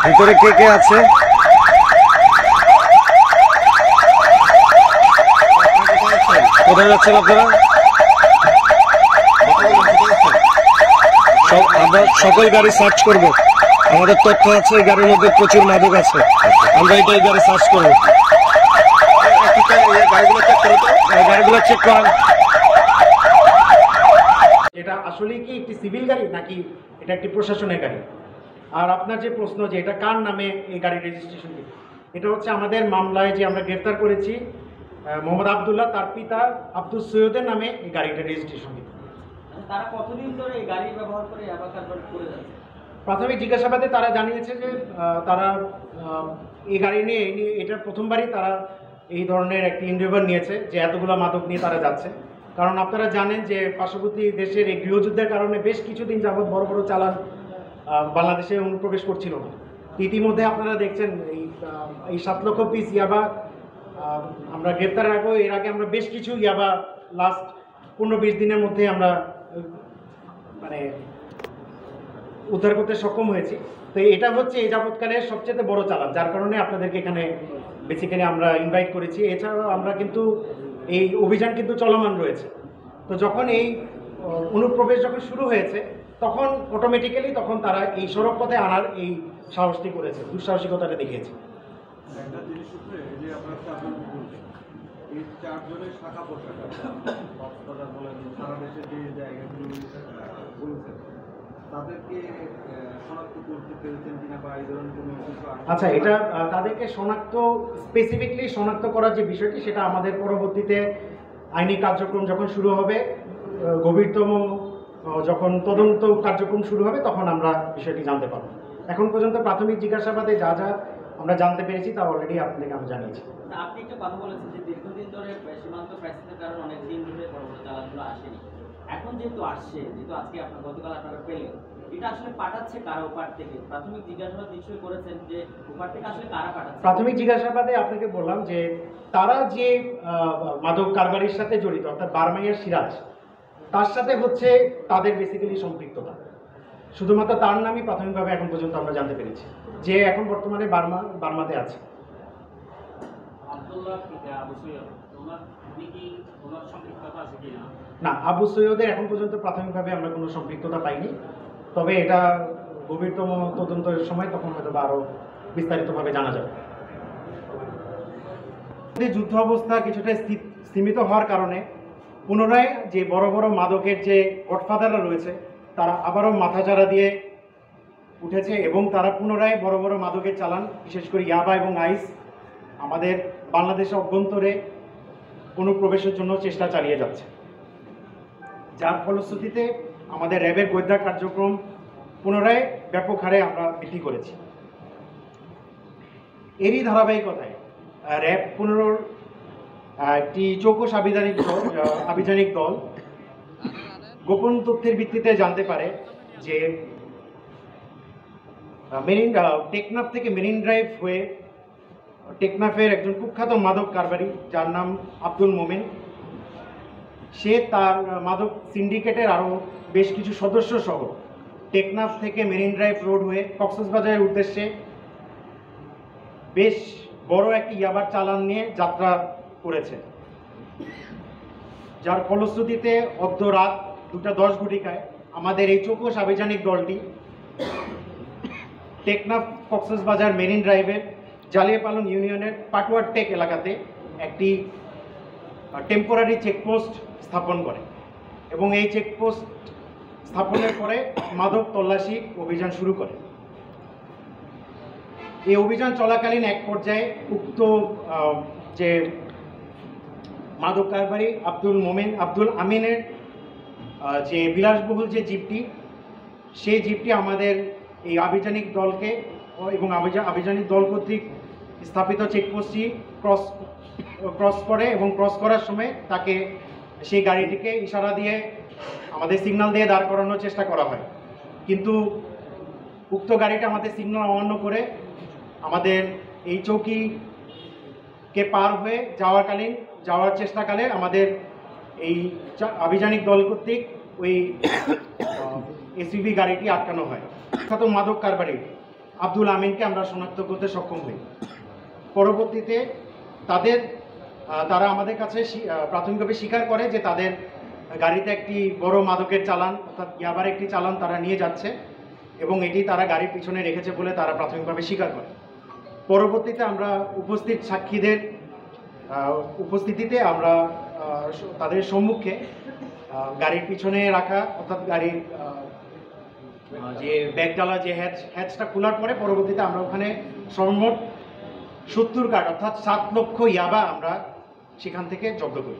ভিতরে কে কে আছে? কোথায় যাচ্ছেন আপনারা? আমরা সকল গাড়ি সার্চ করব। আমাদের তথ্য আছে এই গাড়ির মধ্যে প্রচুর মাদক আছে, আমরা এটাই গাড়ি সার্চ করবো। গাড়িগুলো চেক করেন। এটা আসলে কি একটি সিভিল গাড়ি নাকি এটা একটি প্রশাসনের গাড়ি? আর আপনার যে প্রশ্ন যে এটা কার নামে এই গাড়ির রেজিস্ট্রেশন, এটা হচ্ছে আমাদের মামলায় যে আমরা গ্রেফতার করেছি মোহাম্মদ আবদুল্লাহ, তার পিতা আব্দুল সৈয়দের নামে এই গাড়িটা রেজিস্ট্রেশন। তারা কতদিন ধরে এই গাড়ি ব্যবহার করে করে যাচ্ছে? প্রাথমিক জিজ্ঞাসাবাদে তারা জানিয়েছে যে তারা এই গাড়ি নিয়ে এটা প্রথমবারই তারা এই ধরনের একটি ইনডেভার নিয়েছে যে এতগুলো মাদক নিয়ে তারা যাচ্ছে। কারণ আপনারা জানেন যে পার্শ্ববর্তী দেশের এই গৃহযুদ্ধের কারণে বেশ কিছুদিন যাবৎ বড় বড় চালান বাংলাদেশে অনুপ্রবেশ করছিল না। ইতিমধ্যে আপনারা দেখছেন এই 7 লক্ষ পিস ইয়াবা আমরা গ্রেপ্তারের আগেও এর আগে আমরা বেশ কিছু ইয়াবা লাস্ট 15-20 দিনের মধ্যে আমরা মানে উদ্ধার করতে সক্ষম হয়েছি। তো এটা হচ্ছে এই যাবৎকালের সবচেয়ে বড় চালান, যার কারণে আপনাদেরকে এখানে বেসিক্যালি আমরা ইনভাইট করেছি। এছাড়াও আমরা কিন্তু এই অভিযান কিন্তু চলমান রয়েছে। তো যখন এই অনুপ্রবেশ যখন শুরু হয়েছে তখন অটোমেটিক্যালি তখন তারা এই সড়ক পথে আনার এই সাহসটি করেছে, দুঃসাহসিকতাটা দেখিয়েছে। একটা জিনিস হচ্ছে যে আপনার এই 4 জনের শাখা পোশাক কক্সবাজার বলেন সারা দেশে যে জায়গাগুলো বলছেন তাদেরকে শনাক্ত করতে পেরেছেন কিনা বা এই ধরনের কোনো কিছু? আচ্ছা, এটা তাদেরকে স্পেসিফিকলি শনাক্ত করার যে বিষয়টি সেটা আমাদের পরবর্তীতে আইনি কার্যক্রম যখন শুরু হবে, গভীরতম যখন তদন্ত কার্যক্রম শুরু হবে তখন আমরা বিষয়টি জানতে পারব। এখন পর্যন্ত প্রাথমিক জিজ্ঞাসাবাদে যা যা আমরা জানতে পেরেছি তা অলরেডি আপনাদেরকে আমি জানিয়েছি। আপনি একটা কথা বলেছেন যে দীর্ঘদিন ধরে সীমান্ত ক্রাইসিসের কারণে অনেক দিন ধরে বড় বড় চালানগুলো আসেনি, এখন যেহেতু আসছে, যেহেতু আজকে আপনার গতকাল আপনারা পেলেন, এটা আসলে পাঠাচ্ছে কারা ওপার থেকে? প্রাথমিক জিজ্ঞাসাবাদ নিশ্চয়ই করেছেন যে ওপার থেকে আসলে কারা পাঠাচ্ছে? প্রাথমিক জিজ্ঞাসাবাদে আপনাকে বললাম যে তারা যে মাদক কারবারির সাথে জড়িত অর্থাৎ বার্মাইয়ার সিরাজ, তার সাথে হচ্ছে তাদের বেসিক্যালি সম্পৃক্ততা। শুধুমাত্র তার নামই প্রাথমিকভাবে এখন পর্যন্ত আমরা জানতে পেরেছি, যে এখন বর্তমানে বার্মাতে আছে। না, আবু সৈয়দের এখন পর্যন্ত প্রাথমিকভাবে আমরা কোনো সম্পৃক্ততা পাইনি, তবে এটা গভীরতম তদন্তের সময় তখন হয়তো আরও বিস্তারিতভাবে জানা যাবে। যুদ্ধ অবস্থা কিছুটা সীমিত হওয়ার কারণে পুনরায় যে বড় বড় মাদকের যে গডফাদাররা রয়েছে তারা আবারও মাথাচাড়া দিয়ে উঠেছে এবং তারা পুনরায় বড় বড় মাদকের চালান, বিশেষ করে ইয়াবা এবং আইস আমাদের বাংলাদেশের অভ্যন্তরে অনুপ্রবেশের জন্য চেষ্টা চালিয়ে যাচ্ছে, যার ফলশ্রুতিতে আমাদের র্যাবের গোয়েন্দা কার্যক্রম পুনরায় ব্যাপক হারে আমরা বৃদ্ধি করেছি। এরই ধারাবাহিকতায় র্যাব একটি চৌকস আভিযানিক দল গোপন তথ্যের ভিত্তিতে জানতে পারে যে টেকনাফ থেকে মেরিন ড্রাইভ হয়ে টেকনাফের একজন কুখ্যাত মাদক কারবারি যার নাম আব্দুল মোমেন, সে তার মাদক সিন্ডিকেটের আরও বেশ কিছু সদস্য সহ টেকনাফ থেকে মেরিন ড্রাইভ রোড হয়ে কক্সবাজারের উদ্দেশ্যে বেশ বড় একটি ইয়াবার চালান নিয়ে যাত্রা করেছে, যার ফলশ্রুতিতে অর্ধরাত 2:10 ঘটিকায় আমাদের এই চৌকস আভিযানিক দলটি টেকনাফ কক্সবাজার মেরিন ড্রাইভের জালিয়াপালন ইউনিয়নের পাটুয়ার টেক এলাকাতে একটি টেম্পোরারি চেকপোস্ট স্থাপন করে এবং এই চেকপোস্ট স্থাপনের পরে মাদক তল্লাশি অভিযান শুরু করে। এই অভিযান চলাকালীন এক পর্যায়ে উক্ত যে মাদক কারবারি আব্দুল আমিনের যে বিলাসবহুল যে জিপটি, সেই জিপটি আমাদের এই আভিযানিক দলকে এবং আভিযানিক দল কর্তৃক স্থাপিত চেকপোস্টটি ক্রস করে এবং ক্রস করার সময় তাকে সেই গাড়িটিকে ইশারা দিয়ে আমাদের সিগন্যাল দিয়ে দাঁড় করানোর চেষ্টা করা হয়, কিন্তু উক্ত গাড়িটা আমাদের সিগন্যাল অমান্য করে আমাদের এই চৌকিকে পার হয়ে যাওয়ার চেষ্টাকালে আমাদের এই আভিযানিক দল কর্তৃক ওই এসইউভি গাড়িটি আটকানো হয়। বিখ্যাত মাদক কারবারি আব্দুল আমিনকে আমরা শনাক্ত করতে সক্ষম হই। পরবর্তীতে তারা আমাদের কাছে প্রাথমিকভাবে স্বীকার করে যে তাদের গাড়িতে একটি বড় মাদকের চালান অর্থাৎ ইয়াবার একটি চালান তারা নিয়ে যাচ্ছে এবং এটি তারা গাড়ির পিছনে রেখেছে বলে তারা প্রাথমিকভাবে স্বীকার করে। পরবর্তীতে আমরা উপস্থিত সাক্ষীদের উপস্থিতিতে আমরা তাদের সম্মুখে গাড়ির পিছনে রাখা অর্থাৎ গাড়ির যে ব্যাগডালা যে হ্যাচটা খোলার পরে পরবর্তীতে আমরা ওখানে সর্বমোট 70 কার্ড অর্থাৎ 7 লক্ষ ইয়াবা আমরা সেখান থেকে জব্দ করি।